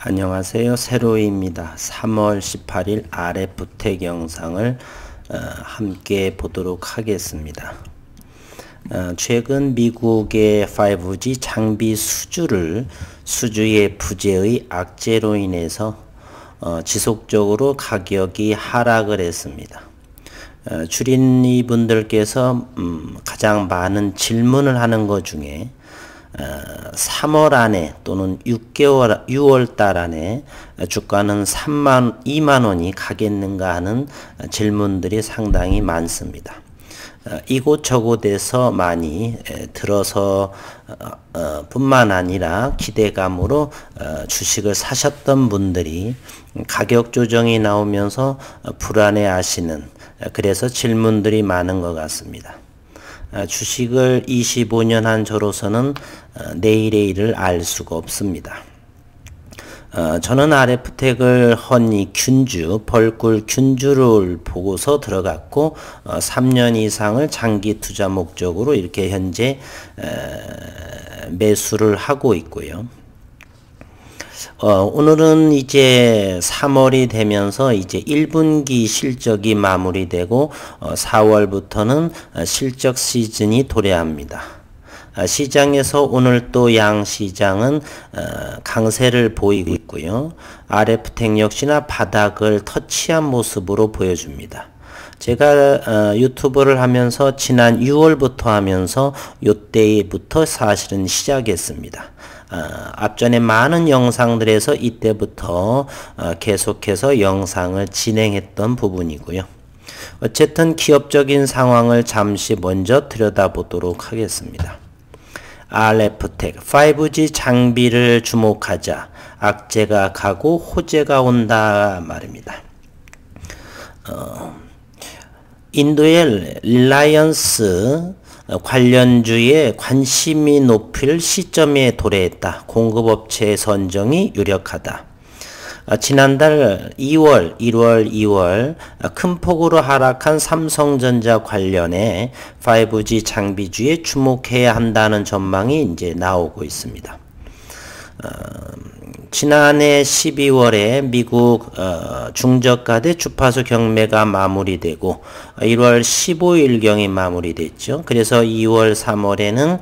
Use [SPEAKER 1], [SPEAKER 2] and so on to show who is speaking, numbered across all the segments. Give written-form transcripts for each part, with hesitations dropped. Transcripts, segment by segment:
[SPEAKER 1] 안녕하세요. 세로이입니다. 3월 18일 RF텍 영상을 함께 보도록 하겠습니다. 최근 미국의 5G 장비 수주의 부재의 악재로 인해서 지속적으로 가격이 하락을 했습니다. 주린이분들께서 가장 많은 질문을 하는 것 중에 3월 안에 또는 6월 달 안에 주가는 2만 원이 가겠는가 하는 질문들이 상당히 많습니다. 이곳저곳에서 많이 들어서 뿐만 아니라 기대감으로 주식을 사셨던 분들이 가격 조정이 나오면서 불안해 하시는, 그래서 질문들이 많은 것 같습니다. 주식을 25년 한 저로서는 내일의 일을 알 수가 없습니다. 저는 RF텍을 허니 균주, 벌꿀 균주를 보고서 들어갔고 3년 이상을 장기 투자 목적으로 이렇게 현재 매수를 하고 있고요. 오늘은 이제 3월이 되면서 이제 1분기 실적이 마무리되고 4월부터는 실적 시즌이 도래합니다. 시장에서 오늘 또 양시장은 강세를 보이고 있고요. RF텍 역시나 바닥을 터치한 모습으로 보여줍니다. 제가 유튜브를 하면서 지난 6월부터 하면서 요때부터 사실은 시작했습니다. 앞전에 많은 영상들에서 이때부터 계속해서 영상을 진행했던 부분이고요. 어쨌든 기업적인 상황을 잠시 먼저 들여다보도록 하겠습니다. RF텍 5G 장비를 주목하자. 악재가 가고 호재가 온다 말입니다. 인도의 릴라이언스 관련주에 관심이 높을 시점에 도래했다. 공급업체 선정이 유력하다. 지난달 2월, 1월, 2월 큰 폭으로 하락한 삼성전자 관련해 5G 장비주에 주목해야 한다는 전망이 이제 나오고 있습니다. 지난해 12월에 미국 중저가대 주파수 경매가 마무리되고 1월 15일경에 마무리됐죠. 그래서 2월, 3월에는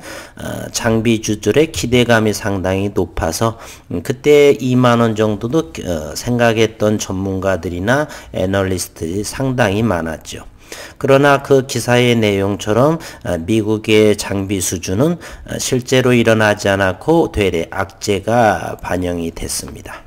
[SPEAKER 1] 장비주들의 기대감이 상당히 높아서 그때 2만원 정도도 생각했던 전문가들이나 애널리스트들이 상당히 많았죠. 그러나 그 기사의 내용처럼 미국의 장비 수주는 실제로 일어나지 않았고 되레 악재가 반영이 됐습니다.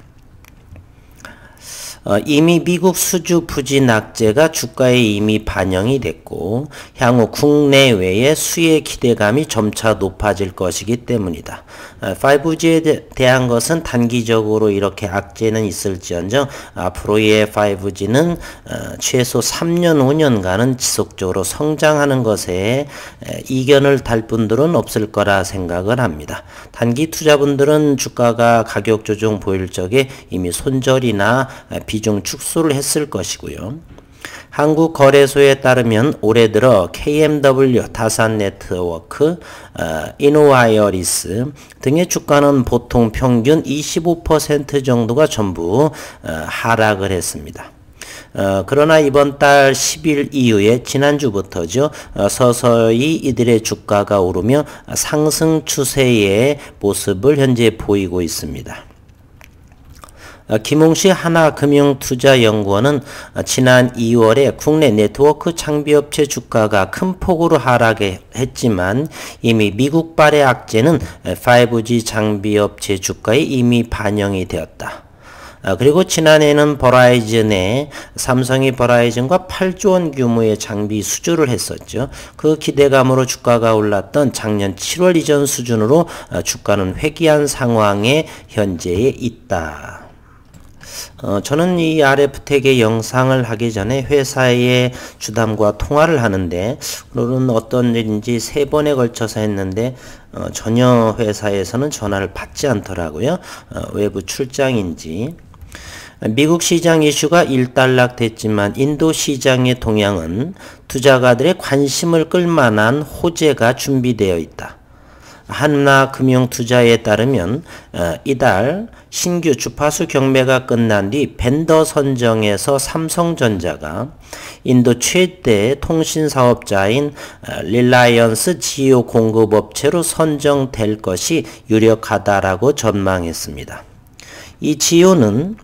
[SPEAKER 1] 이미 미국 수주 부진 악재가 주가에 이미 반영이 됐고 향후 국내외의 수혜 기대감이 점차 높아질 것이기 때문이다. 5G에 대한 것은 단기적으로 이렇게 악재는 있을지언정 앞으로의 5G는 최소 3년 5년간은 지속적으로 성장하는 것에 이견을 달 분들은 없을 거라 생각을 합니다. 단기 투자분들은 주가가 가격 조정 보일 적에 이미 손절이나 비중 축소를 했을 것이고요. 한국거래소에 따르면 올해 들어 KMW, 다산네트워크, 이노와이어리스 등의 주가는 보통 평균 25% 정도가 전부 하락을 했습니다. 그러나 이번 달 10일 이후에 지난주부터죠. 서서히 이들의 주가가 오르며 상승 추세의 모습을 현재 보이고 있습니다. 김홍시 하나금융투자연구원은 지난 2월에 국내 네트워크 장비업체 주가가 큰 폭으로 하락했지만 이미 미국발의 악재는 5G 장비업체 주가에 이미 반영이 되었다. 그리고 지난해에는 삼성이 버라이즌과 8조 원 규모의 장비 수주를 했었죠. 그 기대감으로 주가가 올랐던 작년 7월 이전 수준으로 주가는 회귀한 상황에 현재에 있다. 저는 이 RF텍의 영상을 하기 전에 회사의 주담과 통화를 하는데 오늘은 어떤 일인지 3번에 걸쳐서 했는데 전혀 회사에서는 전화를 받지 않더라고요. 외부 출장인지. 미국 시장 이슈가 일단락됐지만 인도 시장의 동향은 투자가들의 관심을 끌만한 호재가 준비되어 있다. 한나금융투자에 따르면 이달 신규 주파수 경매가 끝난 뒤 벤더 선정에서 삼성전자가 인도 최대 통신사업자인 릴라이언스 지오 공급업체로 선정될 것이 유력하다라고 전망했습니다. 이 지오는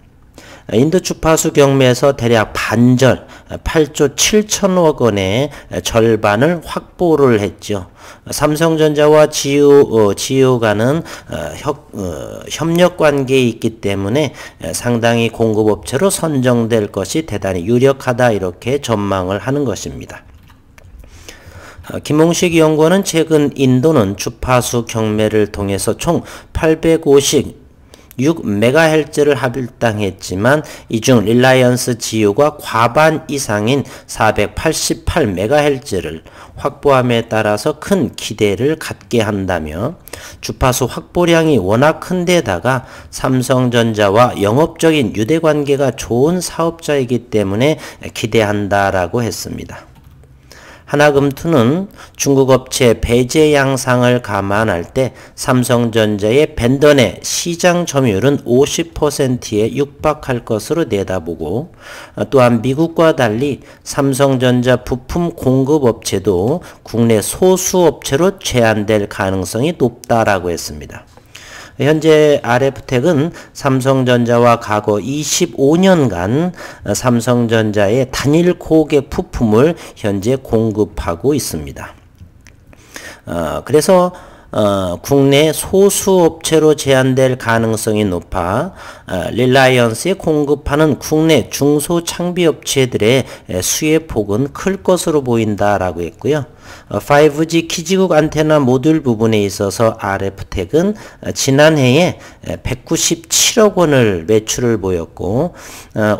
[SPEAKER 1] 인도 주파수 경매에서 대략 반절 8조 7천억 원의 절반을 확보를 했죠. 삼성전자와 지오 간은 협력 관계에 있기 때문에 상당히 공급업체로 선정될 것이 대단히 유력하다 이렇게 전망을 하는 것입니다. 김홍식 연구원은 최근 인도는 주파수 경매를 통해서 총 856MHz를 할당했지만 이 중 릴라이언스 지오가 과반 이상인 488MHz를 확보함에 따라서 큰 기대를 갖게 한다며 주파수 확보량이 워낙 큰 데다가 삼성전자와 영업적인 유대관계가 좋은 사업자이기 때문에 기대한다라고 했습니다. 하나금투는 중국 업체 배제 양상을 감안할 때 삼성전자의 벤더 내 시장 점유율은 50%에 육박할 것으로 내다보고, 또한 미국과 달리 삼성전자 부품 공급 업체도 국내 소수 업체로 제한될 가능성이 높다라고 했습니다. 현재 RF텍은 삼성전자와 과거 25년간 삼성전자의 단일 고객 부품을 현재 공급하고 있습니다. 그래서 국내 소수 업체로 제한될 가능성이 높아 릴라이언스에 공급하는 국내 중소장비업체들의 수혜폭은 클 것으로 보인다라고 했고요. 5G 기지국 안테나 모듈 부분에 있어서 RF텍은 지난해에 197억 원을 매출을 보였고,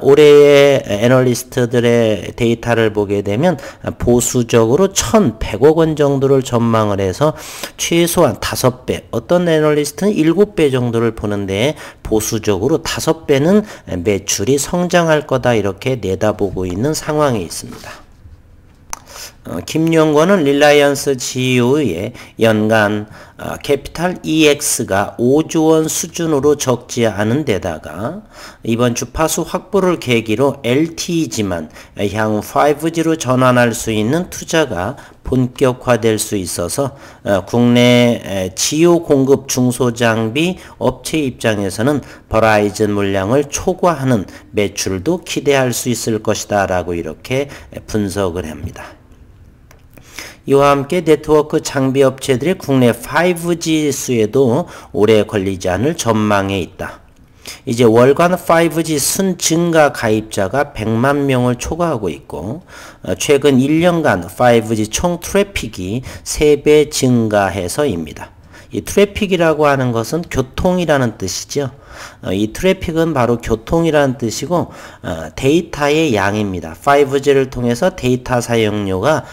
[SPEAKER 1] 올해의 애널리스트들의 데이터를 보게 되면 보수적으로 1,100억 원 정도를 전망을 해서 최소한 5배, 어떤 애널리스트는 7배 정도를 보는데 보수적으로 5배는 매출이 성장할 거다 이렇게 내다보고 있는 상황에 있습니다. 김연구원은 릴라이언스 지오의 연간 캐피탈 EX가 5조 원 수준으로 적지 않은 데다가 이번 주파수 확보를 계기로 LTE지만 향후 5G로 전환할 수 있는 투자가 본격화될 수 있어서 국내 지오 공급 중소장비 업체 입장에서는 버라이즌 물량을 초과하는 매출도 기대할 수 있을 것이다 라고 이렇게 분석을 합니다. 이와 함께 네트워크 장비 업체들의 국내 5G 수에도 오래 걸리지 않을 전망에 있다. 이제 월간 5G 순 증가 가입자가 100만 명을 초과하고 있고, 최근 1년간 5G 총 트래픽이 3배 증가해서입니다. 이 트래픽이라고 하는 것은 교통이라는 뜻이죠. 이 트래픽은 바로 교통이라는 뜻이고 데이터의 양입니다. 5G를 통해서 데이터 사용료가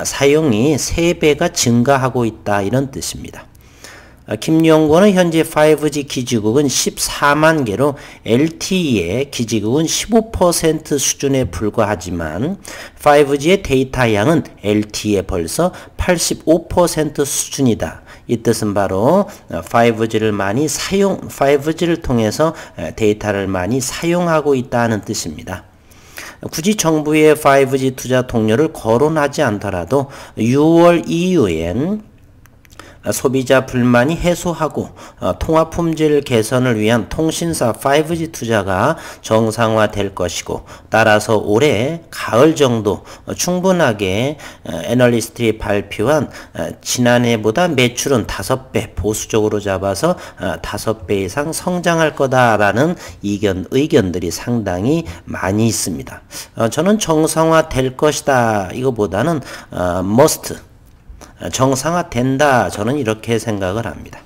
[SPEAKER 1] 사용이 3배가 증가하고 있다 이런 뜻입니다. 김연구원은 현재 5G 기지국은 14만 개로 LTE의 기지국은 15% 수준에 불과하지만 5G의 데이터 양은 LTE의 벌써 85% 수준이다. 이 뜻은 바로 5G를 통해서 데이터를 많이 사용하고 있다는 뜻입니다. 굳이 정부의 5G 투자 동료를 거론하지 않더라도 6월 이후엔 소비자 불만이 해소하고 통화 품질 개선을 위한 통신사 5G 투자가 정상화될 것이고, 따라서 올해 가을 정도 충분하게 애널리스트들이 발표한 지난해보다 매출은 5배 보수적으로 잡아서 5배 이상 성장할 거다라는 의견들이 상당히 많이 있습니다. 저는 정상화될 것이다 이거보다는 must 정상화된다 저는 이렇게 생각을 합니다.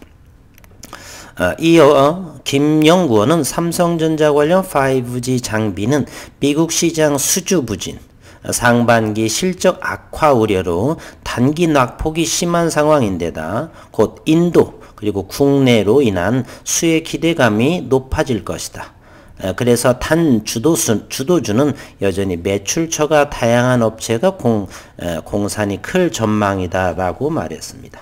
[SPEAKER 1] 이어 김연구원은 삼성전자 관련 5G 장비는 미국 시장 수주 부진, 상반기 실적 악화 우려로 단기 낙폭이 심한 상황인데다 곧 인도 그리고 국내로 인한 수혜 기대감이 높아질 것이다. 그래서 단 주도주는 여전히 매출처가 다양한 업체가 공산이 클 전망이다라고 말했습니다.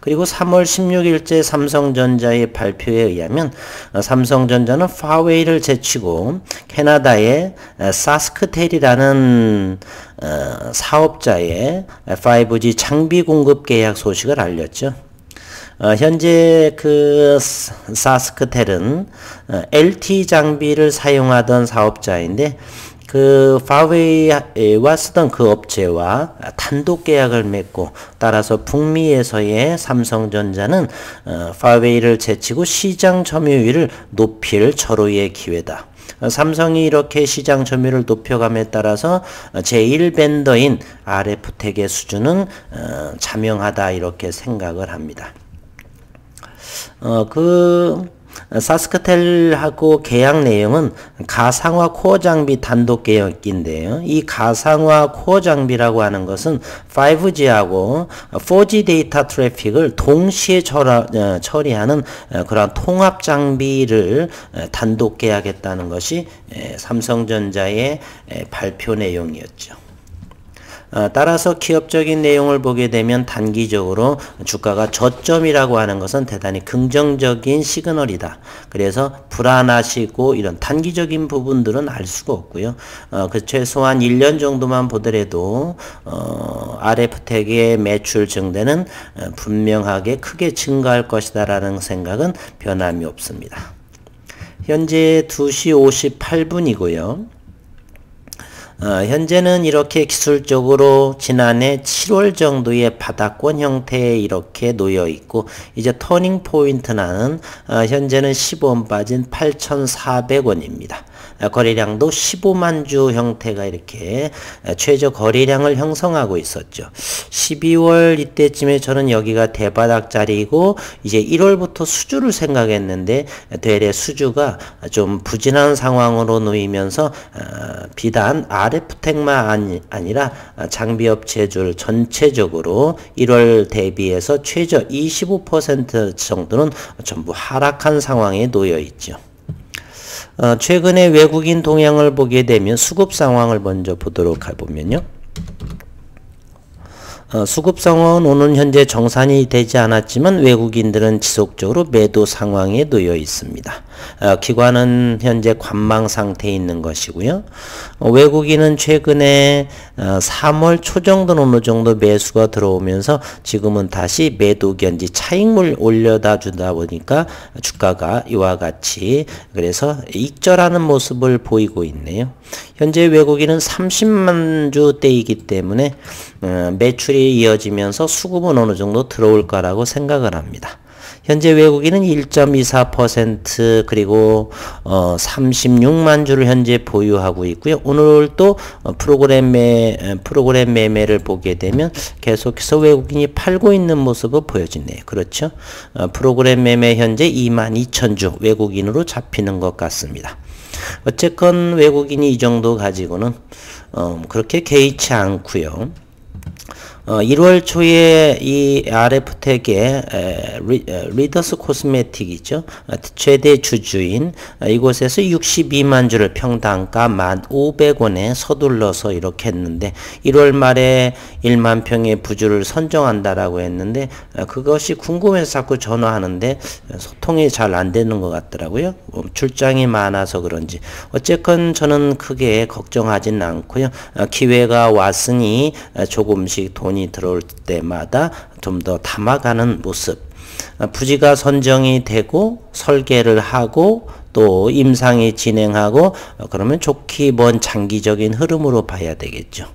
[SPEAKER 1] 그리고 3월 16일째 삼성전자의 발표에 의하면 삼성전자는 파웨이를 제치고 캐나다의 사스크텔이라는 사업자의 5G 장비 공급 계약 소식을 알렸죠. 현재 그 사스크텔은 LTE 장비를 사용하던 사업자인데 그 파웨이와 쓰던 그 업체와 단독 계약을 맺고, 따라서 북미에서의 삼성전자는 파웨이를 제치고 시장 점유율을 높일 절호의 기회다. 삼성이 이렇게 시장 점유율을 높여감에 따라서 제1벤더인 RF텍의 수준은 자명하다, 이렇게 생각을 합니다. 사스크텔하고 계약 내용은 가상화 코어 장비 단독 계약인데요. 이 가상화 코어 장비라고 하는 것은 5G하고 4G 데이터 트래픽을 동시에 처리하는 그런 통합 장비를 단독 계약했다는 것이 삼성전자의 발표 내용이었죠. 따라서 기업적인 내용을 보게 되면 단기적으로 주가가 저점이라고 하는 것은 대단히 긍정적인 시그널이다. 그래서 불안하시고 이런 단기적인 부분들은 알 수가 없고요. 최소한 1년 정도만 보더라도 RF텍의 매출 증대는 분명하게 크게 증가할 것이다라는 생각은 변함이 없습니다. 현재 2시 58분이고요. 현재는 이렇게 기술적으로 지난해 7월 정도의 바닥권 형태에 이렇게 놓여 있고, 이제 터닝 포인트는 현재는 15원 빠진 8,400원입니다. 거래량도 15만 주 형태가 이렇게 최저 거래량을 형성하고 있었죠. 12월 이때쯤에 저는 여기가 대바닥 자리이고 이제 1월부터 수주를 생각했는데 되레 수주가 좀 부진한 상황으로 놓이면서 비단 RF텍만 아니라 장비업체들 전체적으로 1월 대비해서 최저 25% 정도는 전부 하락한 상황에 놓여 있죠. 최근에 외국인 동향을 보게 되면 수급 상황을 먼저 보도록 해보면요. 수급 상황은 오늘 현재 정산이 되지 않았지만 외국인들은 지속적으로 매도 상황에 놓여 있습니다. 기관은 현재 관망 상태에 있는 것이고요. 외국인은 최근에 3월 초 정도는 어느 정도 매수가 들어오면서 지금은 다시 매도 견지 차익물 올려다 주다 보니까 주가가 이와 같이 그래서 익절하는 모습을 보이고 있네요. 현재 외국인은 30만 주대이기 때문에 매출이 이어지면서 수급은 어느 정도 들어올 거라고 생각을 합니다. 현재 외국인은 1.24% 그리고 36만 주를 현재 보유하고 있고요. 오늘 또 프로그램 매매를 보게 되면 계속해서 외국인이 팔고 있는 모습을 보여지네요. 그렇죠? 프로그램 매매 현재 22,000주 외국인으로 잡히는 것 같습니다. 어쨌건 외국인이 이 정도 가지고는 그렇게 개의치 않고요. 1월 초에 이 RF텍의 리더스 코스메틱이죠. 최대 주주인 이곳에서 62만 주를 평당가 1,500원에 서둘러서 이렇게 했는데 1월 말에 1만 평의 부주를 선정한다라고 했는데 그것이 궁금해서 자꾸 전화하는데 소통이 잘 안 되는 것 같더라고요. 출장이 많아서 그런지. 어쨌건 저는 크게 걱정하진 않고요. 기회가 왔으니 조금씩 돈이 들어올 때마다 좀 더 담아가는 모습. 부지가 선정이 되고 설계를 하고 또 임상이 진행하고 그러면 좋기 먼 장기적인 흐름으로 봐야 되겠죠.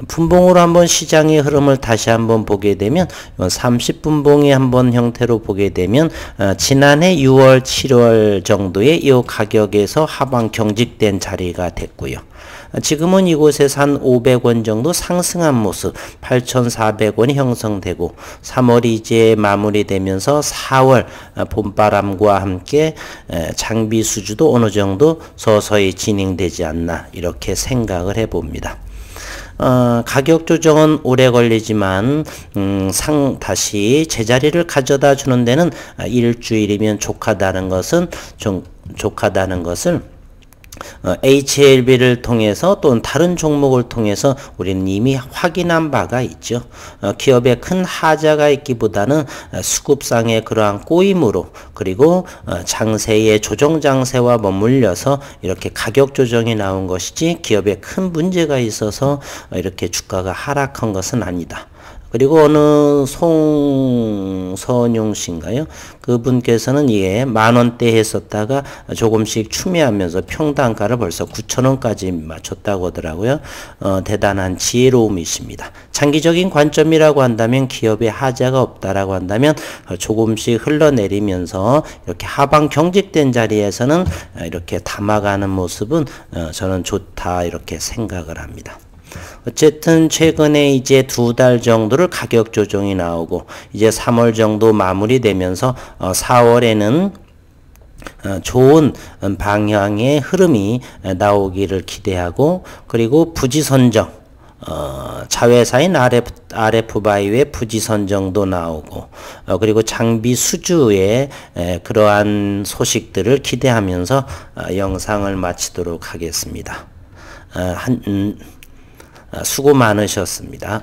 [SPEAKER 1] 분봉으로 한번 시장의 흐름을 다시 한번 보게 되면 30분봉의 한번 형태로 보게 되면 지난해 6월 7월 정도의 이 가격에서 하방 경직된 자리가 됐고요. 지금은 이곳에서 한 500원 정도 상승한 모습 8,400원이 형성되고 3월이 이제 마무리되면서 4월 봄바람과 함께 장비 수주도 어느 정도 서서히 진행되지 않나 이렇게 생각을 해봅니다. 가격 조정은 오래 걸리지만 다시 제자리를 가져다 주는 데는 일주일이면 족하다는 것을 HLB를 통해서 또는 다른 종목을 통해서 우리는 이미 확인한 바가 있죠. 기업에 큰 하자가 있기보다는 수급상의 그러한 꼬임으로 그리고 장세의 조정 장세와 맞물려서 이렇게 가격 조정이 나온 것이지 기업에 큰 문제가 있어서 이렇게 주가가 하락한 것은 아니다. 그리고 어느 송선용 씨인가요? 그분께서는 예, 10,000원대 했었다가 조금씩 추매하면서 평단가를 벌써 9,000원까지 맞췄다고 하더라고요. 대단한 지혜로움이십니다. 장기적인 관점이라고 한다면 기업에 하자가 없다라고 한다면 조금씩 흘러내리면서 이렇게 하방 경직된 자리에서는 이렇게 담아가는 모습은 저는 좋다 이렇게 생각을 합니다. 어쨌든 최근에 이제 2달 정도를 가격 조정이 나오고 이제 3월 정도 마무리되면서 4월에는 좋은 방향의 흐름이 나오기를 기대하고 그리고 부지 선정 자회사인 RF바이오의 부지 선정도 나오고 그리고 장비 수주의 그러한 소식들을 기대하면서 영상을 마치도록 하겠습니다. 수고 많으셨습니다.